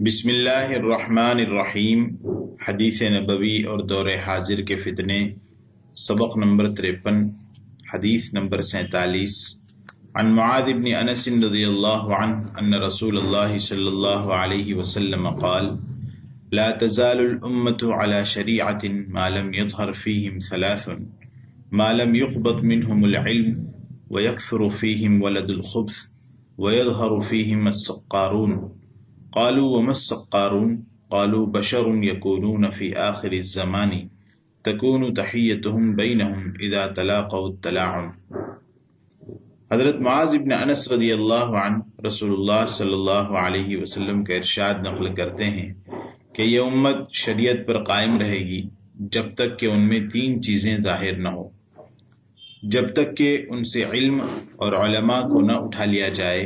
بسم اللہ الرحمن الرحیم۔ حدیث نبوی اور دور حاضر کے فتنے، سبق نمبر 53، حدیث نمبر 47۔ عن معاذ بن انس رضی اللہ عنہ ان رسول اللہ صلی اللہ علیہ وسلم قال لا تزال الامة على شریعة ما لم يظهر فيهم ثلاث ما لم يقبض منهم العلم ويكثر فيهم ولد الخبث ويظهر فيهم السقارون قالوا وما السقارون قالوا بشر يكونون في آخر الزمان تكون تحيتهم بينهم إذا تلاقوا التلاعن۔ حضرت معاذ بن انس رضی اللہ عنہ رسول اللہ صلی اللہ علیہ وسلم کا ارشاد نقل کرتے ہیں کہ یہ امت شریعت پر قائم رہے گی جب تک کہ ان میں تین چیزیں ظاہر نہ ہو، جب تک کہ ان سے علم اور علماء کو نہ اٹھا لیا جائے،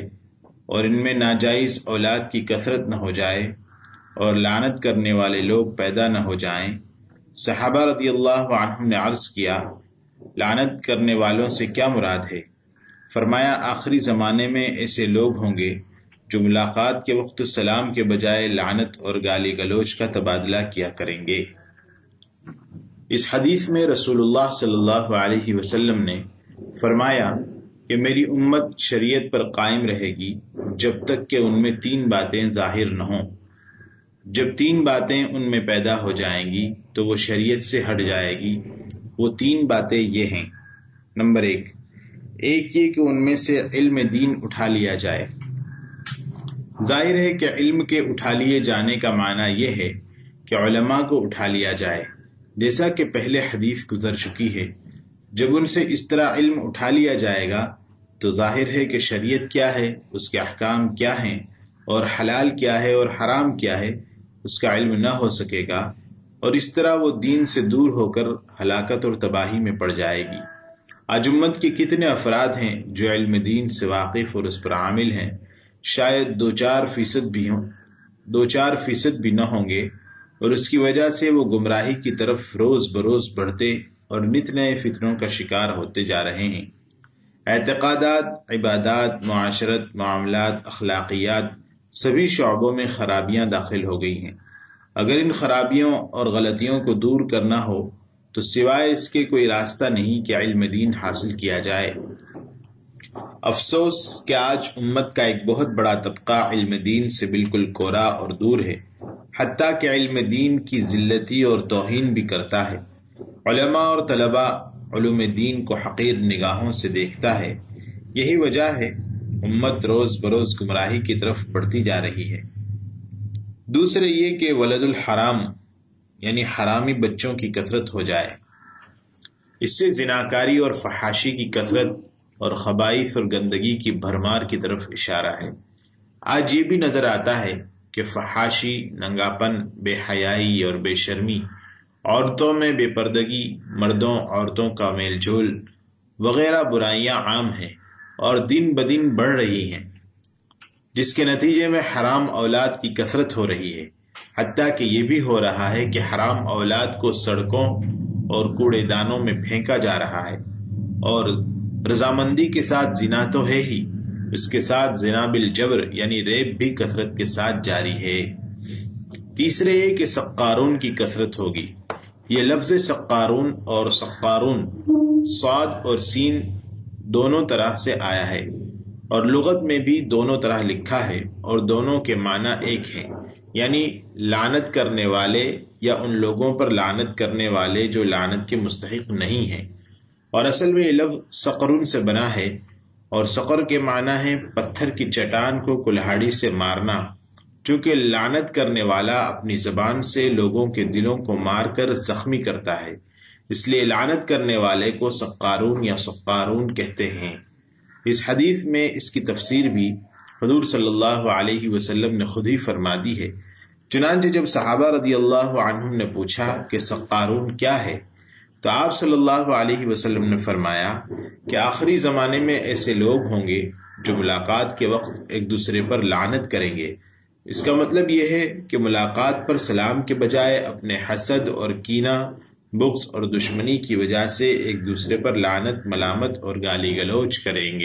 اور ان میں ناجائز اولاد کی کثرت نہ ہو جائے، اور لعنت کرنے والے لوگ پیدا نہ ہو جائیں۔ صحابہ رضی اللہ عنہم نے عرض کیا، لعنت کرنے والوں سے کیا مراد ہے؟ فرمایا، آخری زمانے میں ایسے لوگ ہوں گے جو ملاقات کے وقت سلام کے بجائے لعنت اور گالی گلوچ کا تبادلہ کیا کریں گے۔ اس حدیث میں رسول اللہ صلی اللہ علیہ وسلم نے فرمایا کہ میری امت شریعت پر قائم رہے گی جب تک کہ ان میں تین باتیں ظاہر نہ ہوں۔ جب تین باتیں ان میں پیدا ہو جائیں گی تو وہ شریعت سے ہٹ جائے گی۔ وہ تین باتیں یہ ہیں: نمبر ایک یہ کہ ان میں سے علم دین اٹھا لیا جائے۔ ظاہر ہے کہ علم کے اٹھا لیے جانے کا معنی یہ ہے کہ علماء کو اٹھا لیا جائے، جیسا کہ پہلے حدیث گزر چکی ہے۔ جب ان سے اس طرح علم اٹھا لیا جائے گا تو ظاہر ہے کہ شریعت کیا ہے، اس کے احکام کیا ہیں، اور حلال کیا ہے اور حرام کیا ہے، اس کا علم نہ ہو سکے گا، اور اس طرح وہ دین سے دور ہو کر ہلاکت اور تباہی میں پڑ جائے گی۔ آج امت کے کتنے افراد ہیں جو علم دین سے واقف اور اس پر عامل ہیں؟ شاید 2-4% بھی نہ ہوں گے، اور اس کی وجہ سے وہ گمراہی کی طرف روز بروز بڑھتے اور نت نئے فتنوں کا شکار ہوتے جا رہے ہیں۔ اعتقادات، عبادات، معاشرت، معاملات، اخلاقیات، سبھی شعبوں میں خرابیاں داخل ہو گئی ہیں۔ اگر ان خرابیوں اور غلطیوں کو دور کرنا ہو تو سوائے اس کے کوئی راستہ نہیں کہ علم دین حاصل کیا جائے۔ افسوس کہ آج امت کا ایک بہت بڑا طبقہ علم دین سے بالکل کورا اور دور ہے، حتیٰ کہ علم دین کی ذلتی اور توہین بھی کرتا ہے۔ علماء اور طلباء علوم دین کو حقیر نگاہوں سے دیکھتا ہے۔ یہی وجہ ہے امت روز بروز گمراہی کی طرف بڑھتی جا رہی ہے۔ دوسرے یہ کہ ولد الحرام یعنی حرامی بچوں کی کثرت ہو جائے۔ اس سے زناکاری اور فحاشی کی کثرت اور خبائث اور گندگی کی بھرمار کی طرف اشارہ ہے۔ آج یہ بھی نظر آتا ہے کہ فحاشی، ننگاپن، بے حیائی اور بے شرمی، عورتوں میں بے پردگی، مردوں عورتوں کا میل جول وغیرہ برائیاں عام ہیں اور دن بدن بڑھ رہی ہیں، جس کے نتیجے میں حرام اولاد کی کثرت ہو رہی ہے۔ حتیٰ کہ یہ بھی ہو رہا ہے کہ حرام اولاد کو سڑکوں اور کوڑے دانوں میں پھینکا جا رہا ہے، اور رضامندی کے ساتھ زنا تو ہے ہی، اس کے ساتھ زنا بالجبر یعنی ریپ بھی کثرت کے ساتھ جاری ہے۔ تیسرے یہ کہ سقارون کی کثرت ہوگی۔ یہ لفظ سقارون اور سقارون صاد اور سین دونوں طرح سے آیا ہے، اور لغت میں بھی دونوں طرح لکھا ہے، اور دونوں کے معنی ایک ہیں، یعنی لعنت کرنے والے یا ان لوگوں پر لعنت کرنے والے جو لعنت کے مستحق نہیں ہیں۔ اور اصل میں یہ لفظ سقرون سے بنا ہے، اور سقر کے معنی ہے پتھر کی چٹان کو کلہاڑی سے مارنا، چونکہ لعنت کرنے والا اپنی زبان سے لوگوں کے دلوں کو مار کر زخمی کرتا ہے، اس لیے لعنت کرنے والے کو سقارون یا سقارون کہتے ہیں۔ اس حدیث میں اس کی تفسیر بھی حضور صلی اللہ علیہ وسلم نے خود ہی فرما دی ہے۔ چنانچہ جب صحابہ رضی اللہ عنہم نے پوچھا کہ سقارون کیا ہے تو آپ صلی اللہ علیہ وسلم نے فرمایا کہ آخری زمانے میں ایسے لوگ ہوں گے جو ملاقات کے وقت ایک دوسرے پر لعنت کریں گے۔ اس کا مطلب یہ ہے کہ ملاقات پر سلام کے بجائے اپنے حسد اور کینہ، بغض اور دشمنی کی وجہ سے ایک دوسرے پر لعنت، ملامت اور گالی گلوچ کریں گے۔